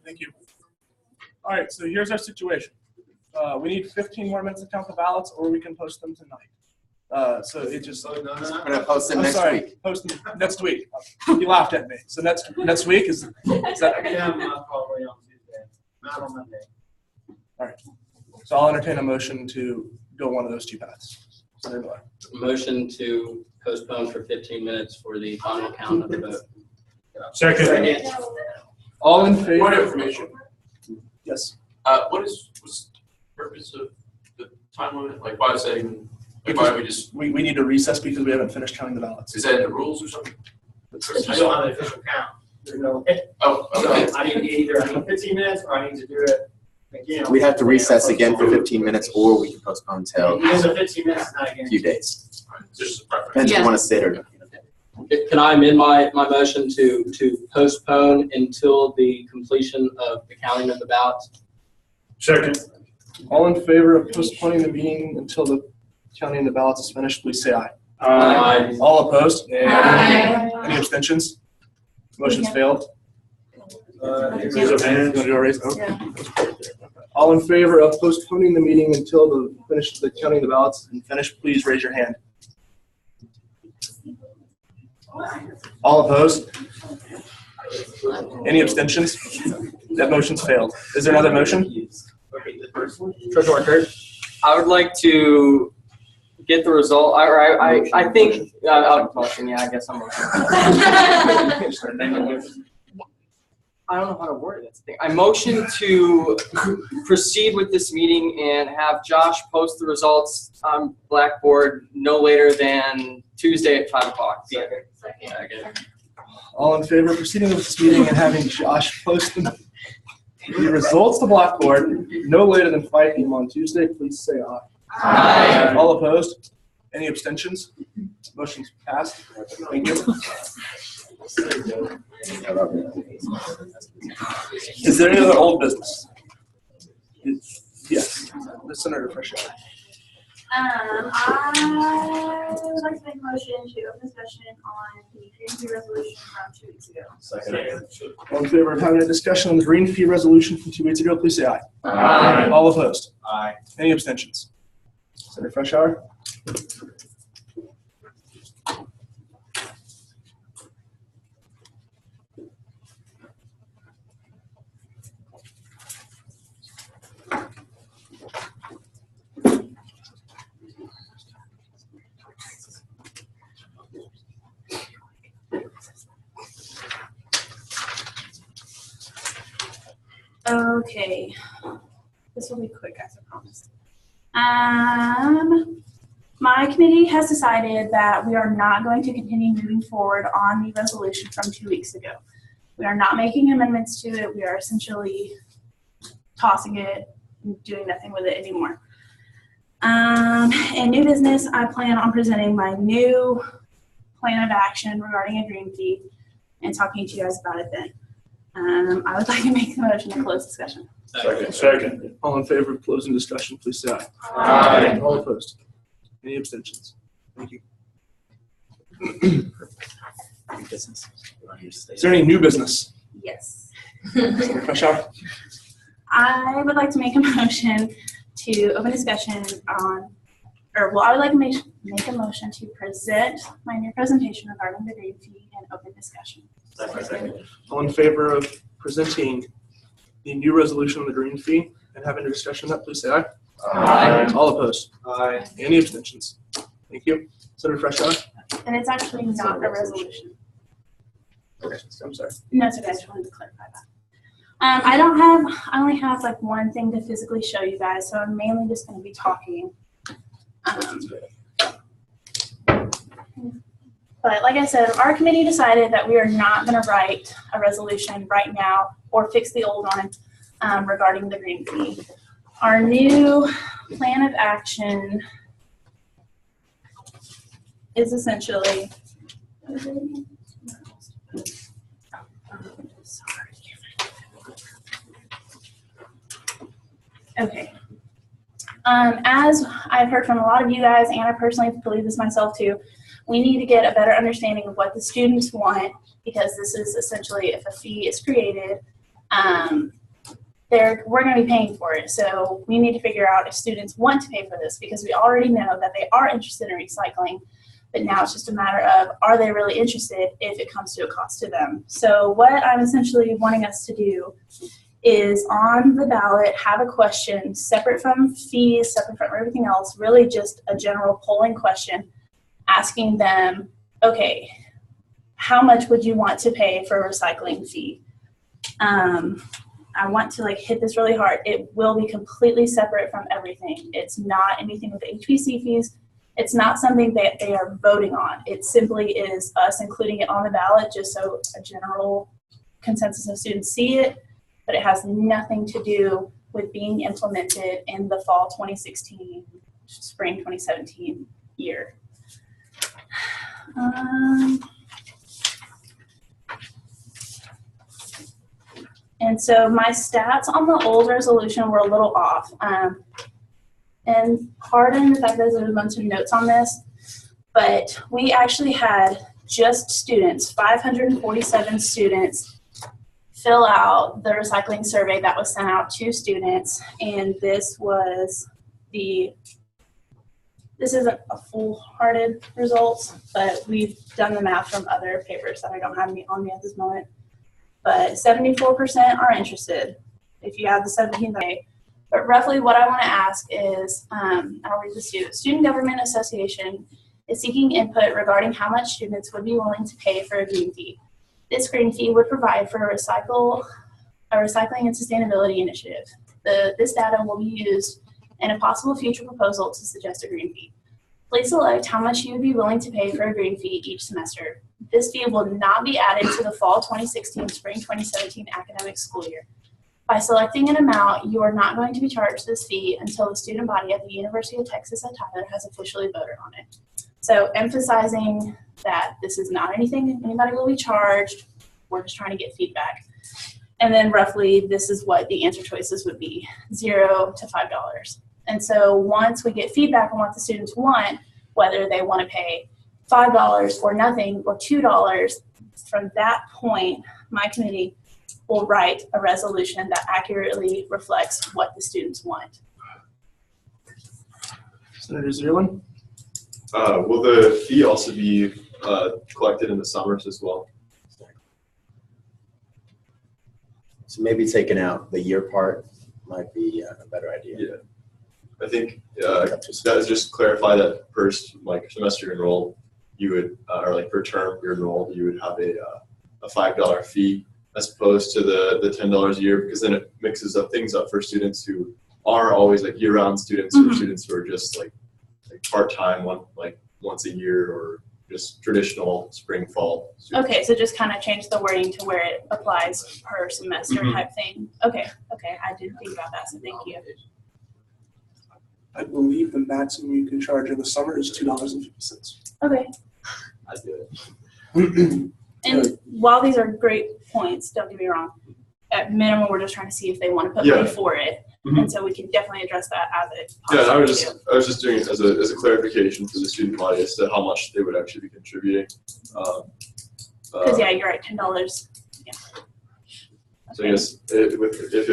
Thank you. All right, so here's our situation. We need 15 more minutes to count the ballots, or we can post them tonight. So it just. We're gonna post them next week. Post them next week. You laughed at me. So next week is that? Yeah, probably on Tuesday, not on Monday. All right. So I'll entertain a motion to go one of those two paths. Motion to postpone for 15 minutes for the final count of the vote. Second. All in favor? Point of information. Yes. What was the purpose of the time limit? Like, why is that even? Like, why we just? We need to recess because we haven't finished counting the ballots. Is that in the rules or something? You don't have an official count. There's no. Oh, okay. So I need 15 minutes, or I need to do it again. We'd have to recess again for 15 minutes, or we can postpone till Even the 15 minutes is not a again. few days. Just a preference. Depends if you want to sit or not. Can I amend my motion to postpone until the completion of the counting of the ballots? Second. All in favor of postponing the meeting until the counting of the ballots is finished, please say aye. Aye. All opposed? Aye. Any abstentions? Motion's failed. Raise You wanna do a raise? Okay. All in favor of postponing the meeting until the counting of the ballots and finished, please raise your hand. All opposed? Any abstentions? That motion's failed. Is there another motion? Treasurer Kurt? I would like to get the result. I think I'll motion. Yeah, I guess I'm motion. I don't know how to word it. That's the thing. I motion to proceed with this meeting and have Josh post the results on Blackboard no later than Tuesday at 5 o'clock. Second. All in favor of proceeding with this meeting and having Josh post the results to Blackboard no later than 5 p.m. on Tuesday, please say aye. Aye. All opposed? Any abstentions? Motion's passed. Thank you. Is there any other old business? Yes. Senator Fresh. I would like to make a motion to open discussion on the green fee resolution from 2 weeks ago. Second. All in favor of having a discussion on the green fee resolution from 2 weeks ago, please say aye. Aye. All opposed? Aye. Any abstentions? Senator Freshour? Okay, this will be quick, I promise. My committee has decided that we are not going to continue moving forward on the resolution from 2 weeks ago. We are not making amendments to it. We are essentially tossing it and doing nothing with it anymore. In new business, I plan on presenting my new plan of action regarding a green fee and talking to you guys about it then. I would like to make the motion to close discussion. Second. All in favor of closing discussion, please say aye. Aye. All opposed? Any abstentions? Thank you. Is there any new business? Yes. Senator Freshour? I would like to make a motion to open discussion on, I would like to make a motion to present my new presentation regarding the green fee and open discussion. All in favor of presenting the new resolution on the green fee and having a discussion on that, please say aye. Aye. All opposed? Aye. Any abstentions? Thank you. Senator Freshour? And it's actually not a resolution. Okay, I'm sorry. No, it's okay. I just wanted to clarify that. I only have like one thing to physically show you guys, so I'm mainly just going to be talking. But like I said, our committee decided that we are not going to write a resolution right now or fix the old one regarding the green fee. Our new plan of action is essentially, okay. As I've heard from a lot of you guys, and I personally believe this myself too, we need to get a better understanding of what the students want, because this is essentially, if a fee is created, we're going to be paying for it. So we need to figure out if students want to pay for this, because we already know that they are interested in recycling. But now it's just a matter of, are they really interested if it comes to a cost to them? So what I'm essentially wanting us to do is on the ballot have a question separate from fees, separate from everything else, really just a general polling question asking them, okay, how much would you want to pay for a recycling fee? I want to like hit this really hard. It will be completely separate from everything. It's not anything with HPC fees. It's not something that they are voting on. It simply is us including it on the ballot just so a general consensus of students see it, but it has nothing to do with being implemented in the fall 2016, spring 2017 year. And so my stats on the old resolution were a little off. And pardon the fact that there's a bunch of notes on this, but we actually had just students, 547 students, fill out the recycling survey that was sent out to students. And this isn't a full-hearted results, but we've done the math from other papers that I don't have on me at this moment. But 74% are interested if you add the 17th day. But roughly what I want to ask is, I'll read this to you. Student Government Association is seeking input regarding how much students would be willing to pay for a green fee. This green fee would provide for a recycling and sustainability initiative. This data will be used in a possible future proposal to suggest a green fee. Please select how much you would be willing to pay for a green fee each semester. This fee will not be added to the fall 2016, spring 2017 academic school year. By selecting an amount, you are not going to be charged this fee until the student body at the University of Texas at Tyler has officially voted on it. So emphasizing that this is not anything anybody will be charged. We're just trying to get feedback. And then roughly this is what the answer choices would be, $0 to $5. And so once we get feedback on what the students want, whether they want to pay $5 or nothing or $2, from that point, my committee will write a resolution that accurately reflects what the students want. Senator Zierlin? Will the fee also be collected in the summers as well? So maybe taking out the year part might be a better idea. Yeah, I think that is just clarify that first semester you're enrolled, you would or per term you're enrolled, you would have a $5 fee as opposed to the $10 a year, because then it mixes things up for students who are always year-round students or students who are just part-time once a year or just traditional spring fall students. Okay, so just kind of change the wording to where it applies per semester type thing. Okay, I didn't think about that, so thank you. I believe the maximum you can charge in the summer is $2.50. Okay, I'd do it. and while these are great points, don't get me wrong, at minimum we're just trying to see if they want to put money for it. And so we can definitely address that as it Yeah, I possibly was just doing it as a clarification for the student body as to how much they would actually be contributing. Because yeah, you're right, $10. Yeah. So I guess if it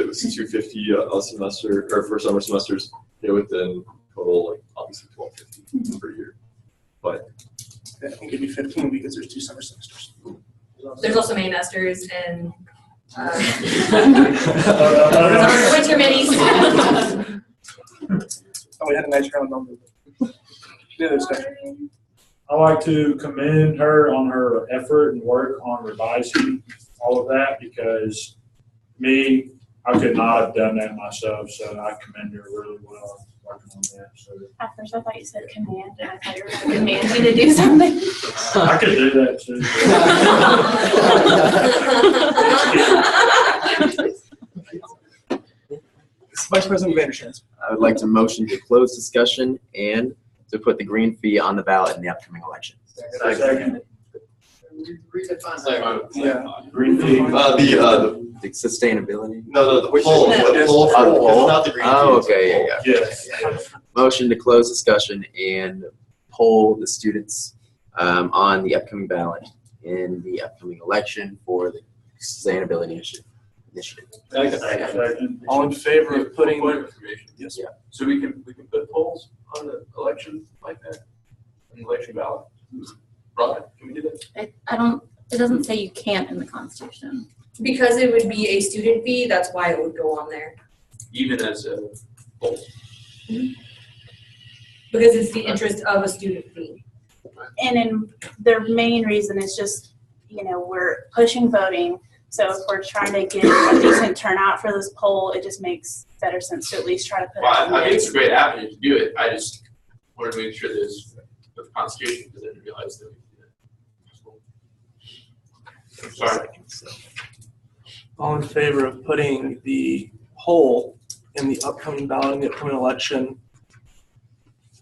was $250 a semester or for summer semesters, it would then total obviously $12.50 per year. But I can give you 15 because there's 2 summer semesters. There's also May nesters and winter minis. Oh, we had a nice round number. The other discussion. I like to commend her on her effort and work on revising all of that, because I could not have done that myself, so I commend her really well working on that. So At first I thought you said command, and I thought you were going to command me to do something. I could do that too. Vice President Vandershans. I would like to motion to close discussion and to put the green fee on the ballot in the upcoming election. Second. Yeah. Green fee. The sustainability. the poll. The poll. Oh, Not the green oh, fee, okay, yeah. Yes. Motion to close discussion and poll the students on the upcoming ballot in the upcoming election for the sustainability issue. initiative. Second. All in favor of putting? Point of information. Yes. Yeah. So we can put polls on the election like that, an election ballot. Rod, can we do that? I don't, it doesn't say you can't in the Constitution. Because it would be a student fee, that's why it would go on there. Even as a poll. Because it's the interest of a student fee. And in the main reason is just, we're pushing voting. So if we're trying to get a decent turnout for this poll, it just makes better sense to at least try to put it Well, on I mean, it's a there. great avenue to do it. I just wanted to make sure there's with the Constitution, because I didn't realize that we did it. Sorry. All in favor of putting the poll in the upcoming ballot in the upcoming election?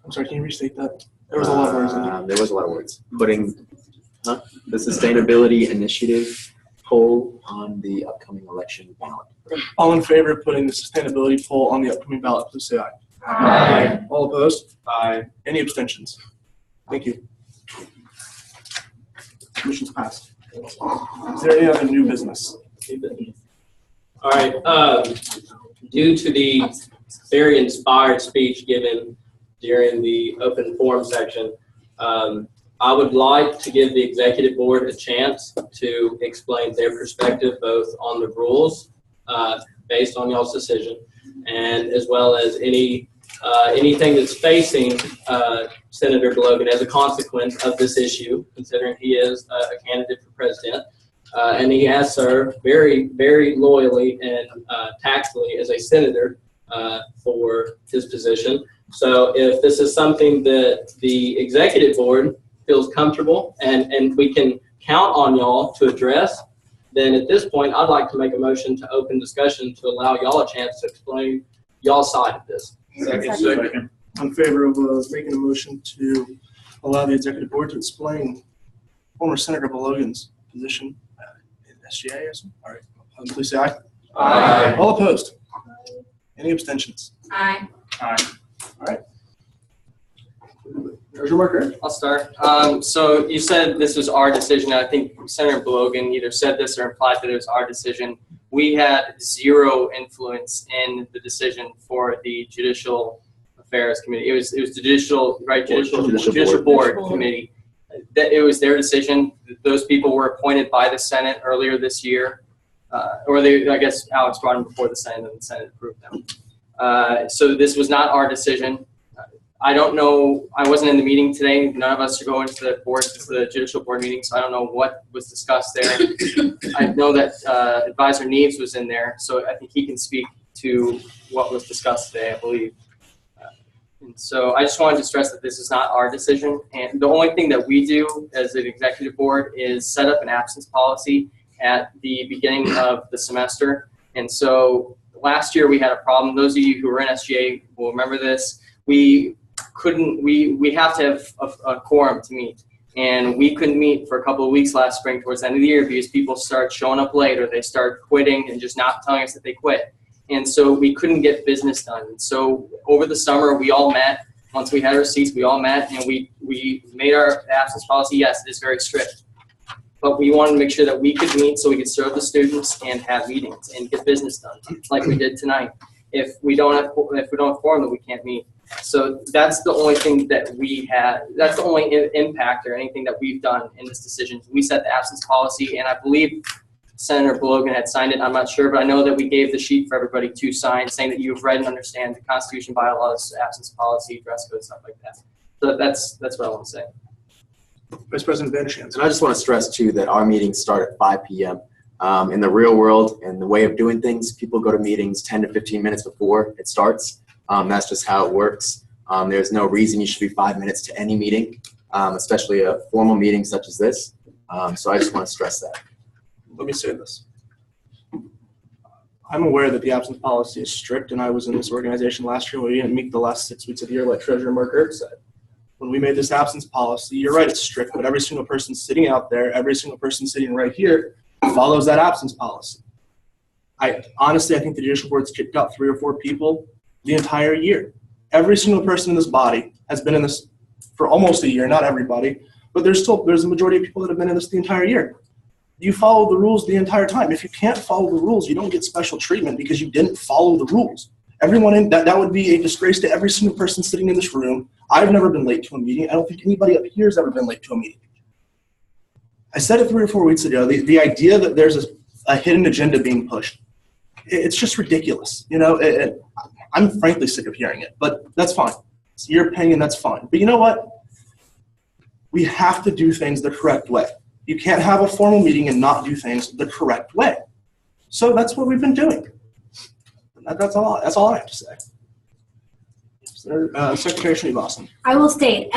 I'm sorry, can you restate that? There was a lot of words in there. There was a lot of words. Putting the sustainability initiative poll on the upcoming election ballot. All in favor of putting the sustainability poll on the upcoming ballot, please say aye. Aye. All opposed? Aye. Any abstentions? Thank you. Motion's passed. Is there any other new business? All right, due to the very inspired speech given during the open forum section, I would like to give the executive board a chance to explain their perspective both on the rules based on y'all's decision, and as well as anything that's facing Senator Blogan as a consequence of this issue, considering he is a candidate for president. And he has served very, very loyally and tactfully as a senator for his position. So if this is something that the executive board feels comfortable and we can count on y'all to address, then at this point, I'd like to make a motion to open discussion to allow y'all a chance to explain y'all's side of this. Second. In favor of making a motion to allow the executive board to explain former Senator Blogan's position in SGA? All right, please say aye. Aye. All opposed? Any abstentions? Aye. All right. There's your marker. I'll start. So you said this was our decision. I think Senator Blogan either said this or implied that it was our decision. We had zero influence in the decision for the Judicial Affairs Committee. It was the Judicial Board Committee. That it was their decision. Those people were appointed by the Senate earlier this year, I guess Alex brought them before the Senate and the Senate approved them. So this was not our decision. I don't know, I wasn't in the meeting today. None of us are going to the Judicial Board meeting, so I don't know what was discussed there. I know that Advisor Neves was in there, so I think he can speak to what was discussed today, I believe. And so I just wanted to stress that this is not our decision. And the only thing that we do as an executive board is set up an absence policy at the beginning of the semester. And so last year we had a problem. Those of you who were in SGA will remember this. We have to have a quorum to meet. And we couldn't meet for a couple of weeks last spring towards the end of the year because people start showing up late or they start quitting and just not telling us that they quit. And so we couldn't get business done. And so over the summer, we all met. Once we had our seats, we all met and we made our absence policy. Yes, it is very strict. But we wanted to make sure that we could meet so we could serve the students and have meetings and get business done like we did tonight. If we don't have quorum, then we can't meet. So that's the only thing that we had. That's the only impact or anything that we've done in this decision. We set the absence policy, and I believe Senator Blogan had signed it. I'm not sure, but I know that we gave the sheet for everybody to sign, saying that you've read and understand the Constitution, bylaws, absence policy, dress code, stuff like that. So that's what I want to say. Vice President Vandershans. And I just want to stress too that our meetings start at 5 p.m. In the real world and the way of doing things, people go to meetings 10 to 15 minutes before it starts. That's just how it works. There's no reason you should be 5 minutes to any meeting, especially a formal meeting such as this. So I just want to stress that. Let me say this. I'm aware that the absence policy is strict, and I was in this organization last year when we didn't meet the last 6 weeks of the year, like Treasurer Mark Erb said. When we made this absence policy, you're right, it's strict, but every single person sitting out there, every single person sitting right here follows that absence policy. Honestly, I think the judicial board's kicked out 3 or 4 people the entire year. Every single person in this body has been in this for almost a year, not everybody, but there's a majority of people that have been in this the entire year. you follow the rules the entire time. If you can't follow the rules, you don't get special treatment because you didn't follow the rules. Everyone in that would be a disgrace to every single person sitting in this room. I've never been late to a meeting. I don't think anybody up here has ever been late to a meeting. I said it 3 or 4 weeks ago, the idea that there's a hidden agenda being pushed, it's just ridiculous. You know, I'm frankly sick of hearing it, but that's fine. It's your opinion, that's fine. But you know what? We have to do things the correct way. You can't have a formal meeting and not do things the correct way. So that's what we've been doing. That's all I have to say. Secretary Srinivasan. I will state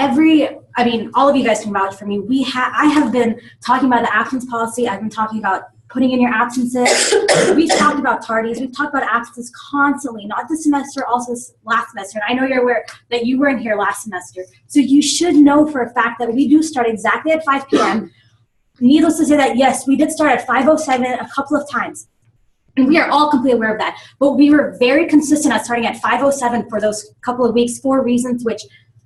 all of you guys can vouch for me. I have been talking about the absence policy. I've been talking about putting in your absences. We've talked about tardies. We've talked about absences constantly, not this semester, also last semester. And I know you're aware that you weren't here last semester. So you should know for a fact that we do start exactly at 5 p.m. Needless to say that, yes, we did start at 5:07 a couple of times. And we are all completely aware of that. But we were very consistent at starting at 5:07 for those couple of weeks for reasons which,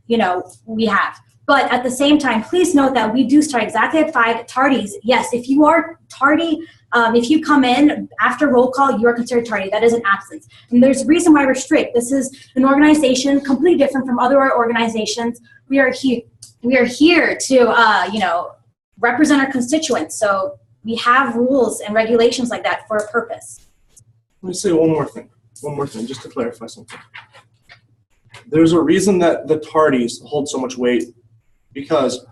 we have. But at the same time, please note that we do start exactly at 5. Tardies, yes, if you are tardy, if you come in after roll call, you are considered tardy. That is an absence. And there's a reason why we're strict. This is an organization completely different from other organizations. We are here to, represent our constituents. So we have rules and regulations like that for a purpose. Let me say one more thing, just to clarify something. There's a reason that the tardies hold so much weight, because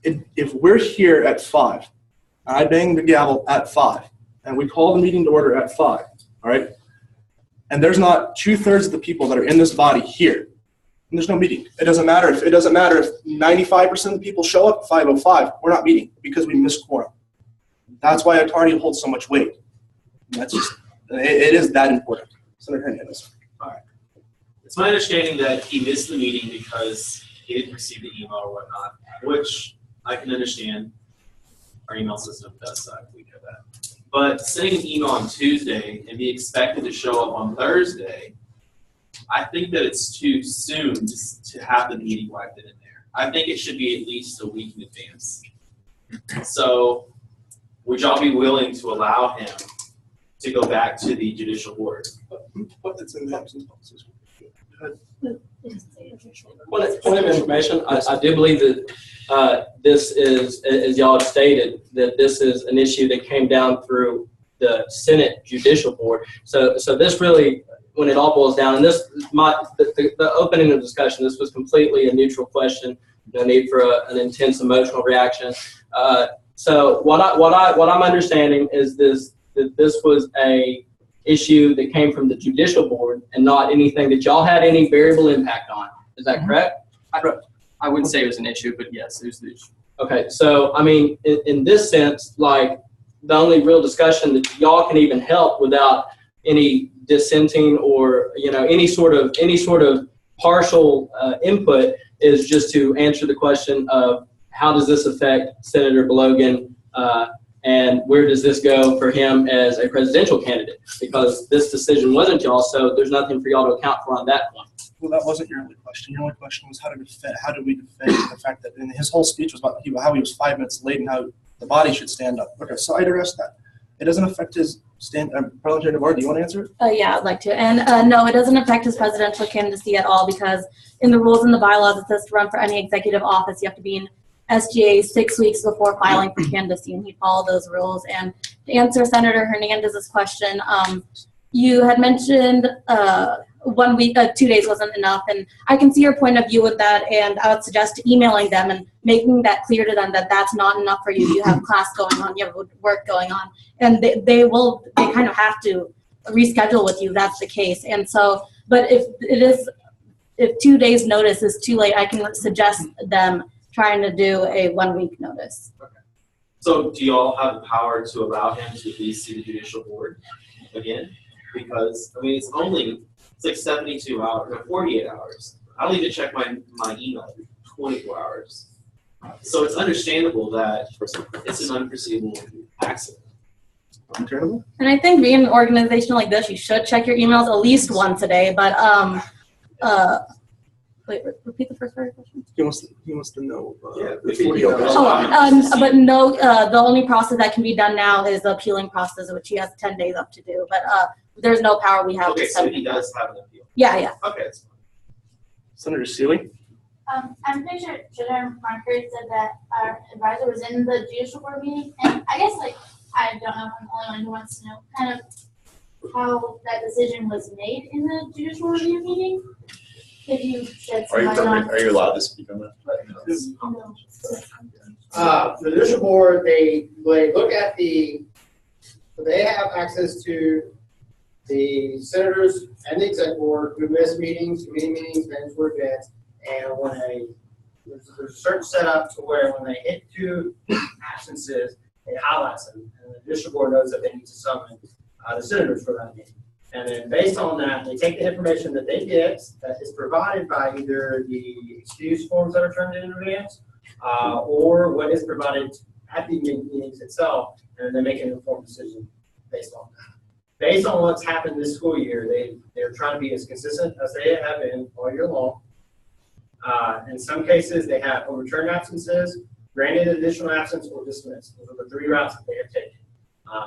if we're here at 5, I bang the gavel at 5, and we call the meeting to order at 5, all right? And there's not 2/3 of the people that are in this body here, and there's no meeting. It doesn't matter if 95% of the people show up at 5:05, we're not meeting because we missed quorum. That's why a tardy holds so much weight. It is that important. Senator Hernandez. All right. It's my understanding that he missed the meeting because he didn't receive the email or whatnot, which I can understand. Our email system does suck. We know that. But sending an email on Tuesday and be expected to show up on Thursday, I think that it's too soon to have the meeting wiped in there. I think it should be at least a week in advance. So would y'all be willing to allow him to go back to the judicial board? What's in the absence policies? Point of information, I do believe that this is, as y'all have stated, that this is an issue that came down through the Senate Judicial Board. So this really, when it all boils down, and the opening of discussion, this was completely a neutral question, no need for an intense emotional reaction. So what I'm understanding is that this was a issue that came from the judicial board and not anything that y'all had any variable impact on. Is that correct? I wouldn't say it was an issue, but yes, it was the issue. Okay, so I mean, in this sense, like the only real discussion that y'all can even help without any dissenting or any sort of partial input is just to answer the question of how does this affect Senator Blogan, and where does this go for him as a presidential candidate? Because this decision wasn't y'all, so there's nothing for y'all to account for on that one. Well, that wasn't your only question. Your only question was how do we defend the fact that his whole speech was about how he was 5 minutes late and how the body should stand up. Okay, so I'd address that. It doesn't affect his parliamentary board. Do you want to answer it? Yeah, I'd like to. And no, it doesn't affect his presidential candidacy at all, because in the rules and the bylaws, it says to run for any executive office, you have to be in SGA 6 weeks before filing for candidacy, and he followed those rules. And to answer Senator Hernandez's question, you had mentioned 1 week, 2 days wasn't enough, and I can see your point of view with that, and I would suggest emailing them and making that clear to them that that's not enough for you. You have class going on, you have work going on, and they kind of have to reschedule with you. That's the case. And so, but if 2 days notice is too late, I can suggest them trying to do a 1 week notice. Okay. So do y'all have the power to allow him to at least see the judicial board again? Because I mean, it's like 72 hours or 48 hours. I don't even check my email every 24 hours. So it's understandable that it's an unforeseeable accident. Understandable? And I think being an organization like this, you should check your emails at least once a day. But Wait, repeat the first part of the question. He wants to know. the fee. But no, the only process that can be done now is the appealing process, which he has 10 days up to do. But there's no power we have Okay, to so set. he does have an appeal. Yeah. Okay, that's fine. Senator Seeley? I'm pretty sure Treasurer Marker said that our advisor was in the judicial board meeting, and I guess I don't know if I'm the only one who wants to know kind of how that decision was made in the judicial review meeting. Could you shed some light on? Are you allowed to speak on that? The judicial board, they look at they have access to the senators and the exec board who miss meetings, committee meetings, mandatory events, and there's a certain setup to where when they hit 2 absences, it highlights them, and the judicial board knows that they need to summon the senators for that meeting. And then based on that, they take the information that they get that is provided by either the excuse forms that are turned in advance, or what is provided at the meetings itself, and they make an informed decision based on that. Based on what's happened this school year, they're trying to be as consistent as they have been all year long. In some cases, they have overturned absences, granted additional absence, or dismissed. Those are the 3 routes that they have taken.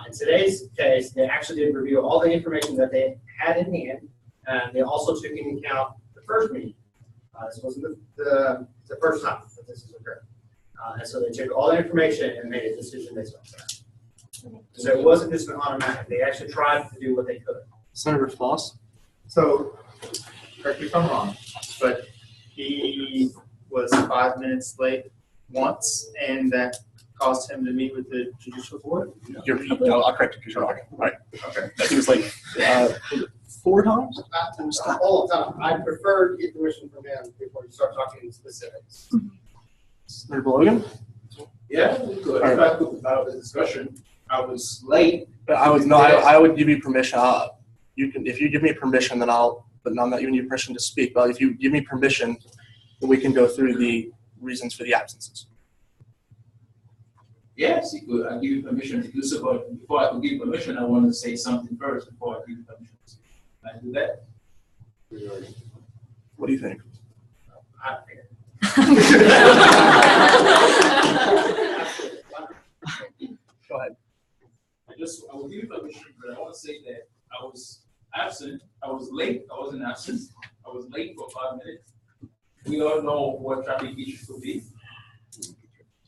In today's case, they actually did review all the information that they had in hand, and they also took into account the first meeting. This wasn't the first time that this has occurred. And so they took all the information and made a decision based on that. So it wasn't just an automatic. They actually tried to do what they could. Senator Foss? So, correct me if I'm wrong, but he was 5 minutes late once, and that caused him to meet with the judicial board? I'll correct you because you're wrong. Right. Okay. He was like 4 times? All the time. I prefer to get permission from him before you start talking in specifics. Senator Logan? Yeah, good. All right. About the discussion, I was late. I would give you permission. You can, if you give me permission, then but I'm not giving you permission to speak. But if you give me permission, then we can go through the reasons for the absences. Yes, you could. I give you permission to do so, but before I could give permission, I want to say something first before I give you permission to speak. Can I do that? What do you think? I think. Go ahead. I will give you permission, but I want to say that I was absent. I was late. I wasn't absent. I was late for 5 minutes. We all know what traffic issues could be.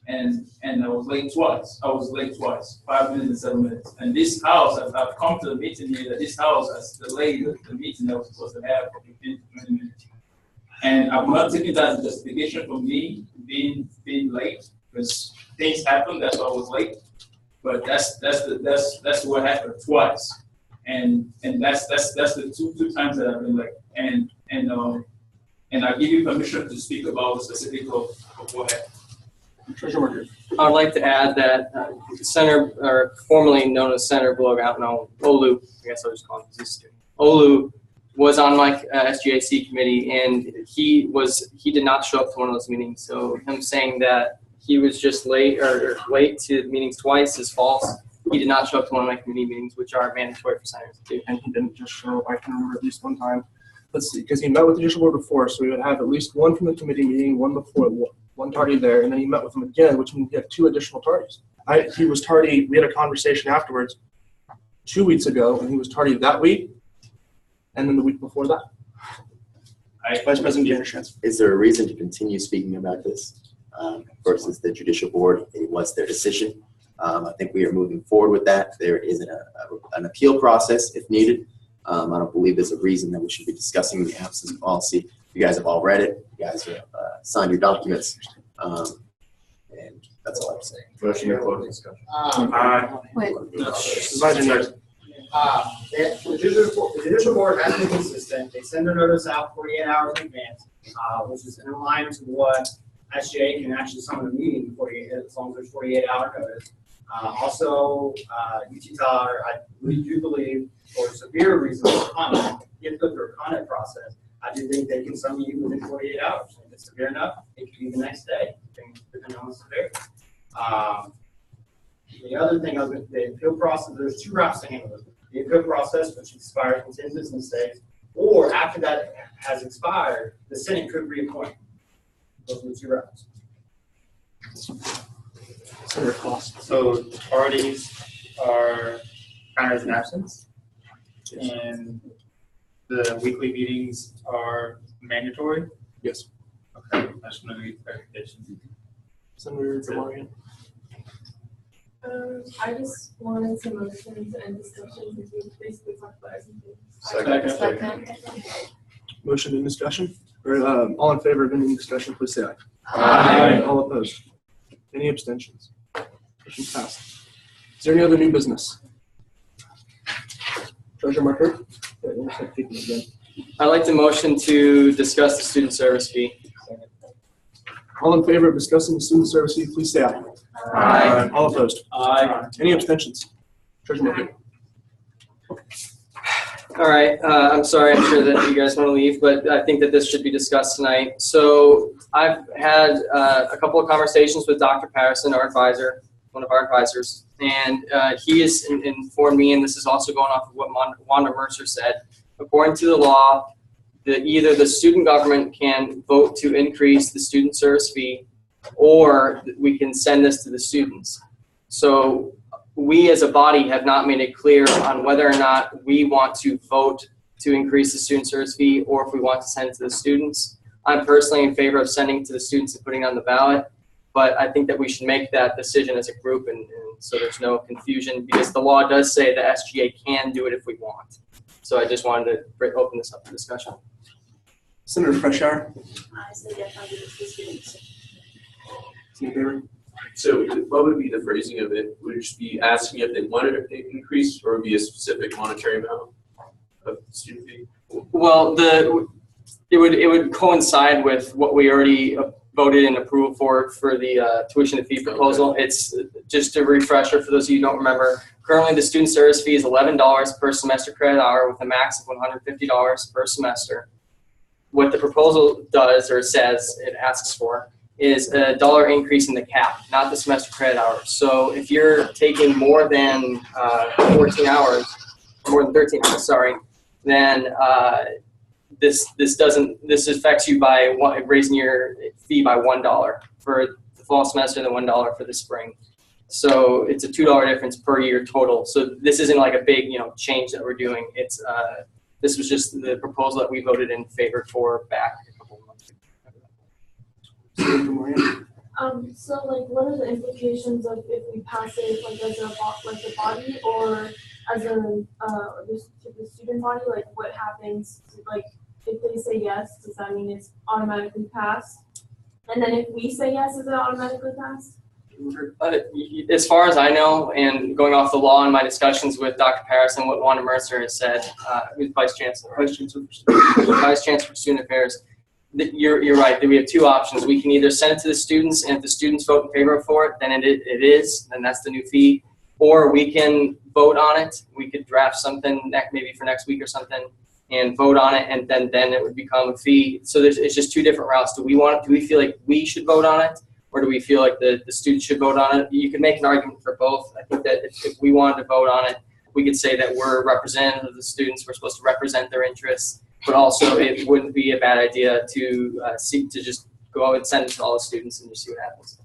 And I was late twice. 5 minutes and 7 minutes. And this house, I've come to the meeting here, that this house has delayed the meeting that was supposed to have for 15 to 20 minutes. And I'm not taking that as justification for me being late, because things happen, that's why I was late. But that's what happened twice. And that's the two times that I've been late. And I give you permission to speak about the specific of what happened. I would like to add that Senator, or formerly known as Senator Olu, I guess I'll just call him because he's a student. Olu was on my SGAC committee, and he did not show up to one of those meetings. So him saying that he was just late or late to meetings twice is false. He did not show up to one of my committee meetings, which are mandatory for senators to do. And he didn't just show up. I can remember at least one time. Let's see, because he met with the judicial board before, so we would have at least one from the committee meeting, one before, one tardy there, and then he met with him again, which means he had 2 additional tardies. He was tardy. We had a conversation afterwards 2 weeks ago, and he was tardy that week, and then the week before that. Vice President Janusz. Is there a reason to continue speaking about this versus the judicial board? It was their decision. I think we are moving forward with that. There is an appeal process if needed. I don't believe there's a reason that we should be discussing the absence policy. You guys have all read it. You guys have signed your documents. And that's all I'm saying. Motion to close discussion. Wait. The judicial board has been consistent. They send their notice out 48 hours in advance, which is in line to what SGA can actually summon a meeting before as long as there's 48-hour notice. Also, UT Tyler, we do believe, for severe reasons for conduct, you have to go through a conduct process. I do think they can summon you within 48 hours. If it's severe enough, it could be the next day, depending on the severity. The other thing, the appeal process, there's 2 routes to handle it. The appeal process, which expires in 10 business days, or after that has expired, the Senate could reappoint. Those are the two routes. Senator Cost. So tardies are counted as an absence, and the weekly meetings are mandatory? Yes. Okay, I just want to get clarification. Senator DeMarion. I just wanted some motions and discussion because we basically talked about everything. Second. Motion and discussion. Or, all in favor of ending discussion, please say aye. Aye. All opposed? Any abstentions? Motion passed. Is there any other new business? Treasurer Marker? I'd like to motion to discuss the student service fee. All in favor of discussing the student service fee, please say aye. Aye. All opposed? Aye. Any abstentions? Treasurer Marker? All right, I'm sorry, I'm sure that you guys want to leave, but I think that this should be discussed tonight. So I've had a couple of conversations with Dr. Patterson, our advisor, one of our advisors, and he has informed me, and this is also going off of what Wanda Mercer said. According to the law, either the student government can vote to increase the student service fee, or we can send this to the students. So we as a body have not made it clear on whether or not we want to vote to increase the student service fee or if we want to send it to the students. I'm personally in favor of sending it to the students and putting it on the ballot, but I think that we should make that decision as a group and so there's no confusion, because the law does say that SGA can do it if we want. So I just wanted to open this up for discussion. Senator Freshour? I say yes, I'll give it to the students. Senator? So what would be the phrasing of it? Would it just be asking if they wanted an increase, or would it be a specific monetary amount of student fee? Well, it would coincide with what we already voted and approved for the tuition and fee proposal. It's just a refresher for those of you who don't remember. Currently, the student service fee is $11 per semester credit hour with a max of $150 per semester. What the proposal does, or says it asks for, is a $1 increase in the cap, not the semester credit hours. So if you're taking more than 14 hours, more than 13 hours, sorry, then this affects you by raising your fee by $1 for the fall semester and then $1 for the spring. So it's a $2 difference per year total. So this isn't like a big change that we're doing. It's this was just the proposal that we voted in favor for back a couple of months ago. So like, what are the implications of if we pass it like as a body or as a the student body? Like, what happens? Like, if they say yes, does that mean it's automatically passed? And then if we say yes, is it automatically passed? As far as I know, and going off the law and my discussions with Dr. Paris and what Wanda Mercer has said, who's Vice Chancellor for Student Affairs, you're right, that we have two options. We can either send it to the students, and if the students vote in favor for it, then then that's the new fee. Or we can vote on it. We could draft something maybe for next week or something and vote on it, and then it would become a fee. So it's just two different routes. Do we feel like we should vote on it? Or do we feel like the students should vote on it? You could make an argument for both. I think that if we wanted to vote on it, we could say that we're representative of the students. We're supposed to represent their interests, but also it wouldn't be a bad idea to seek to just go out and send it to all the students and just see what happens.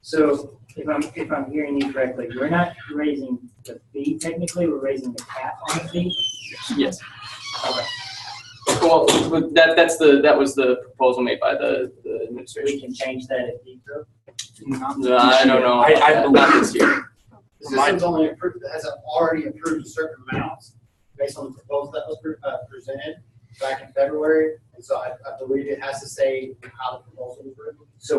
So if I'm hearing you correctly, we're not raising the fee technically, we're raising the cap on the fee? Yes. Okay. Well, that was the proposal made by the administration. We can change that if need be. I don't know. I believe not this year. The system's only approved, has already approved certain amounts based on the proposal that was presented back in February. And so I believe it has to say how the proposal was written. So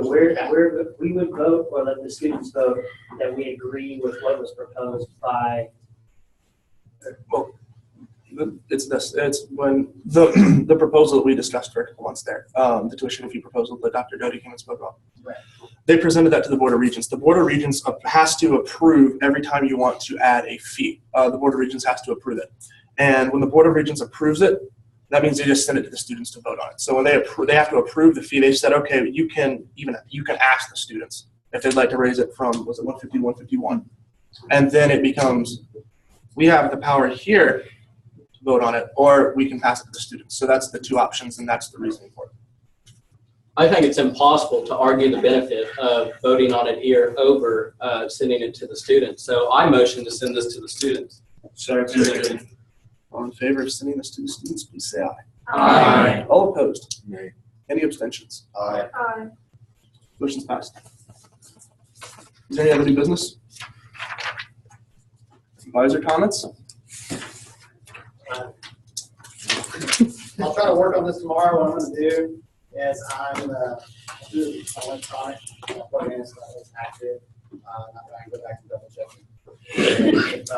we would vote, or let the students vote, that we agree with what was proposed by. Well, it's when the proposal that we discussed for a couple months there, the tuition fee proposal that Dr. Doty came and spoke about. Right. They presented that to the Board of Regents. The Board of Regents has to approve every time you want to add a fee. The Board of Regents has to approve it. And when the Board of Regents approves it, that means they just send it to the students to vote on it. So when they have to approve the fee, they said, okay, you can ask the students if they'd like to raise it from, was it 150 to 151? And then it becomes, we have the power here vote on it, or we can pass it to the students. So that's the two options, and that's the reasoning for it. I think it's impossible to argue the benefit of voting on it here over sending it to the students. So I motion to send this to the students. Second. All in favor of sending this to the students, please say aye. Aye. All opposed? Nay. Any abstentions? Aye. Motion's passed. Is there any other new business? Advisor comments? I'll try to work on this tomorrow. What I'm gonna do is I'm do electronic, put in so that it's active. Not that I can go back and double check it.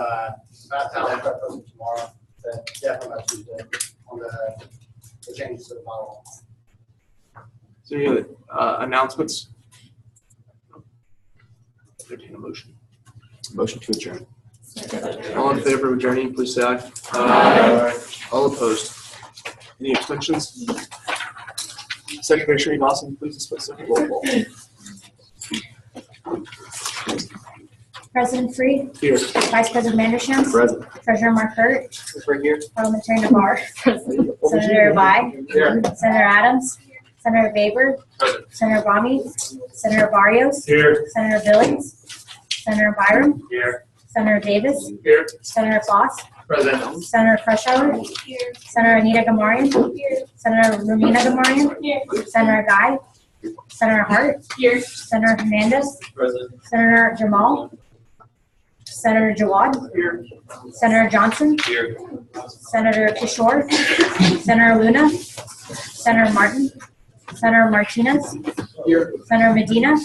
Not time I'll try to post it tomorrow, but definitely by Tuesday on the changes to the model. Is there any other announcements? Entertain a motion. Motion to adjourn. All in favor of adjourning, please say aye. Aye. All opposed? Any abstentions? Secretary Sherry Dawson, please dispense the roll call. President Free, Here. Vice President Mandersham, Present. Treasurer Mark Hurt, Right here. Parliamentary Navarre, Senator Bai, Here. Senator Adams, Senator Faber, Senator Brahmi, Senator Barrios, Here. Senator Billings, Senator Byram, Here. Senator Davis, Here. Senator Foss, Present. Senator Freshour, Senator Anita Gamarian, Senator Romina Gamarian, Senator Guy, Senator Hart, Senator Hernandez, President. Senator Jamal, Senator Jawad, Senator Johnson, Here. Senator Kishore, Senator Luna, Senator Martin, Senator Martinez, Senator Medina,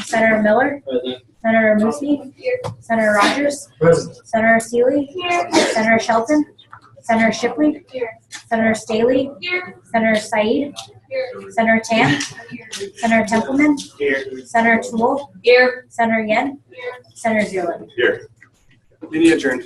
Senator Miller, President. Senator Musni, Senator Rogers, Present. Senator Seeley, Senator Shelton, Senator Shipley, Senator Staley, Senator Said, Senator Tan, Senator Templeman, Senator Toole, Senator Yen, Senator Zierler. Meeting adjourned.